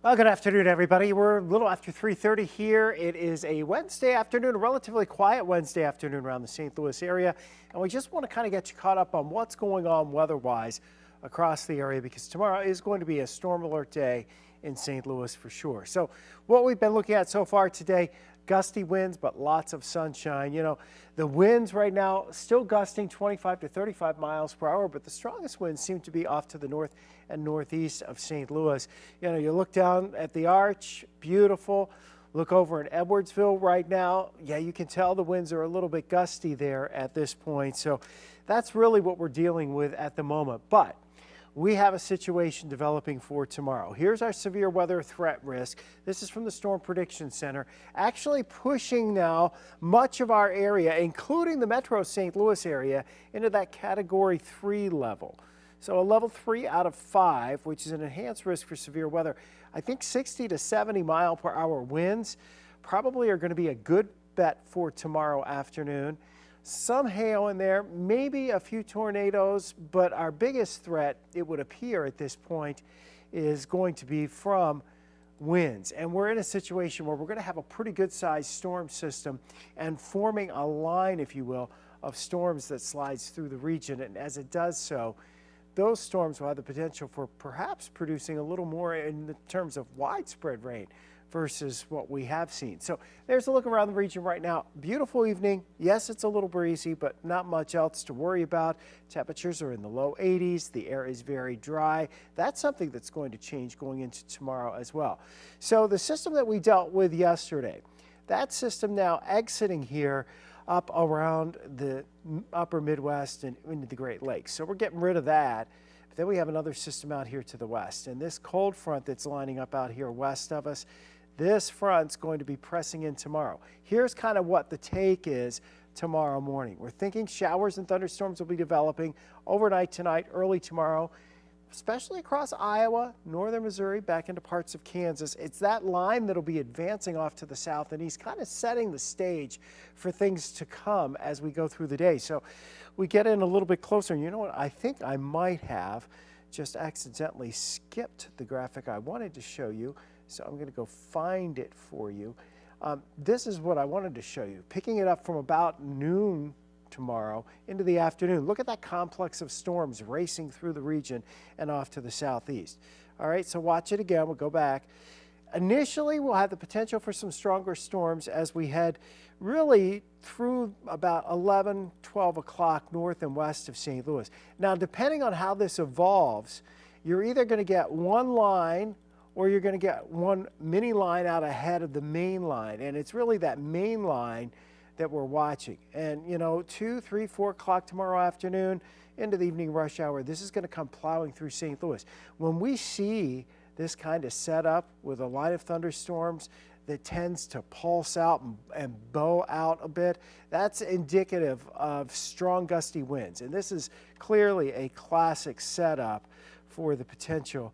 Well, good afternoon, everybody. We're a little after 3:30 here. It is a Wednesday afternoon, a relatively quiet Wednesday afternoon around the St. Louis area. And we just want to kind of get you caught up on what's going on weather-wise across the area, because tomorrow is going to be a storm alert day in St. Louis for sure. So what we've been looking at so far today, gusty winds, but lots of sunshine. You know, the winds right now still gusting 25 to 35 miles per hour, but the strongest winds seem to be off to the north and northeast of St. Louis. You know, you look down at the arch, beautiful. Look over in Edwardsville right now. Yeah, you can tell the winds are a little bit gusty there at this point. So that's really what we're dealing with at the moment. But we have a situation developing for tomorrow. Here's our severe weather threat risk. This is from the Storm Prediction Center, actually pushing now much of our area, including the Metro St. Louis area, into that Category 3 level. So a level 3 out of 5, which is an enhanced risk for severe weather. I think 60 to 70 mile per hour winds probably are going to be a good bet for tomorrow afternoon. Some hail in there, maybe a few tornadoes, but our biggest threat, it would appear at this point, is going to be from winds. And we're in a situation where we're going to have a pretty good sized storm system and forming a line, if you will, of storms that slides through the region. And as it does so, those storms will have the potential for perhaps producing a little more in the terms of widespread rain versus what we have seen. So there's a look around the region right now. Beautiful evening. Yes, it's a little breezy, but not much else to worry about. Temperatures are in the low 80s. The air is very dry. That's something that's going to change going into tomorrow as well. So the system that we dealt with yesterday, that system now exiting here up around the upper Midwest and into the Great Lakes. So we're getting rid of that. But then we have another system out here to the west. And this cold front that's lining up out here west of us, this front's going to be pressing in tomorrow. Here's kind of what the take is tomorrow morning. We're thinking showers and thunderstorms will be developing overnight tonight, early tomorrow, especially across Iowa, northern Missouri, back into parts of Kansas. It's that line that'll be advancing off to the south and east, kind of setting the stage for things to come as we go through the day. So we get in a little bit closer. And you know what? I think I might have just accidentally skipped the graphic I wanted to show you. So I'm going to go find it for you. This is what I wanted to show you. Picking it up from about noon tomorrow into the afternoon. Look at that complex of storms racing through the region and off to the southeast. All right, so watch it again. We'll go back. Initially, we'll have the potential for some stronger storms as we head really through about 11, 12 o'clock north and west of St. Louis. Now, depending on how this evolves, you're either going to get one line or you're going to get one mini line out ahead of the main line. And it's really that main line that we're watching. And, you know, 2, 3, 4 o'clock tomorrow afternoon into the evening rush hour, this is going to come plowing through St. Louis. When we see this kind of setup with a line of thunderstorms that tends to pulse out and bow out a bit, that's indicative of strong gusty winds. And this is clearly a classic setup for the potential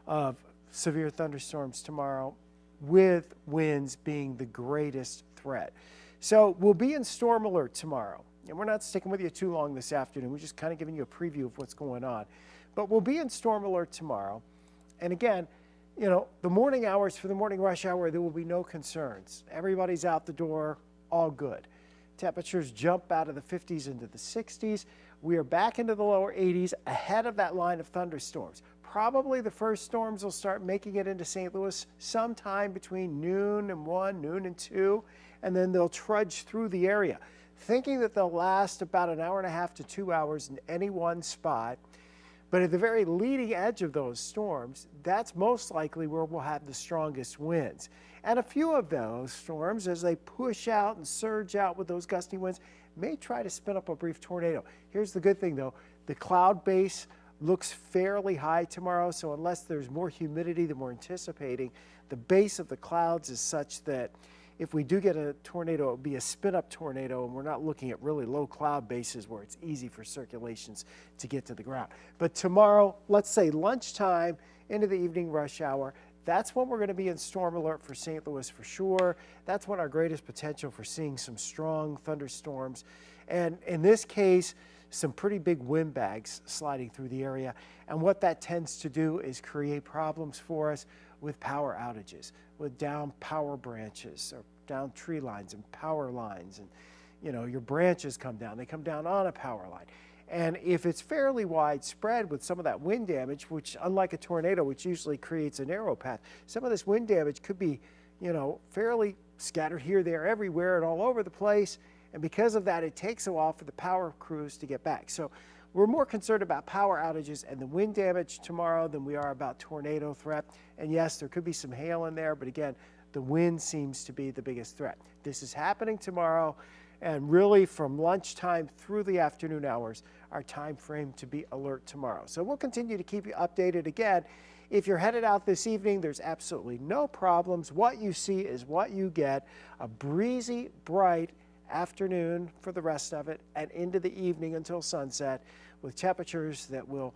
of severe thunderstorms tomorrow, with winds being the greatest threat. So we'll be in storm alert tomorrow. And we're not sticking with you too long this afternoon. We're just kind of giving you a preview of what's going on. But we'll be in storm alert tomorrow. And again, you know, the morning hours for the morning rush hour, there will be no concerns. Everybody's out the door, all good. Temperatures jump out of the 50s into the 60s. We are back into the lower 80s ahead of that line of thunderstorms. Probably the first storms will start making it into St. Louis sometime between noon and 1, noon and 2, and then they'll trudge through the area, thinking that they'll last about an hour and a half to 2 hours in any one spot. But at the very leading edge of those storms, that's most likely where we'll have the strongest winds. And a few of those storms, as they push out and surge out with those gusty winds, may try to spin up a brief tornado. Here's the good thing, though. The cloud base looks fairly high tomorrow, so unless there's more humidity than we're anticipating, the base of the clouds is such that if we do get a tornado, it will be a spin-up tornado, and we're not looking at really low cloud bases where it's easy for circulations to get to the ground. But tomorrow, let's say lunchtime into the evening rush hour, that's when we're going to be in storm alert for St. Louis for sure. That's when our greatest potential for seeing some strong thunderstorms. And in this case, some pretty big wind bags sliding through the area. And what that tends to do is create problems for us with power outages, with down power branches or down tree lines and power lines. And, you know, your branches come down. They come down on a power line. And if it's fairly widespread with some of that wind damage, which unlike a tornado, which usually creates a narrow path, some of this wind damage could be, you know, fairly scattered here, there, everywhere, and all over the place. And because of that, it takes a while for the power crews to get back. So we're more concerned about power outages and the wind damage tomorrow than we are about tornado threat. And yes, there could be some hail in there, but again, the wind seems to be the biggest threat. This is happening tomorrow, and really from lunchtime through the afternoon hours, our time frame to be alert tomorrow. So we'll continue to keep you updated. Again, if you're headed out this evening, there's absolutely no problems. What you see is what you get. A breezy, bright afternoon for the rest of it and into the evening until sunset, with temperatures that will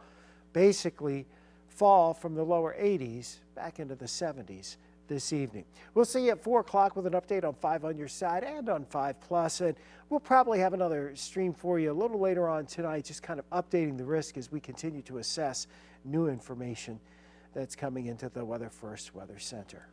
basically fall from the lower 80s back into the 70s this evening. We'll see you at 4 o'clock with an update on 5 on your side and on 5 Plus, and we'll probably have another stream for you a little later on tonight, just kind of updating the risk as we continue to assess new information that's coming into the Weather First Weather Center.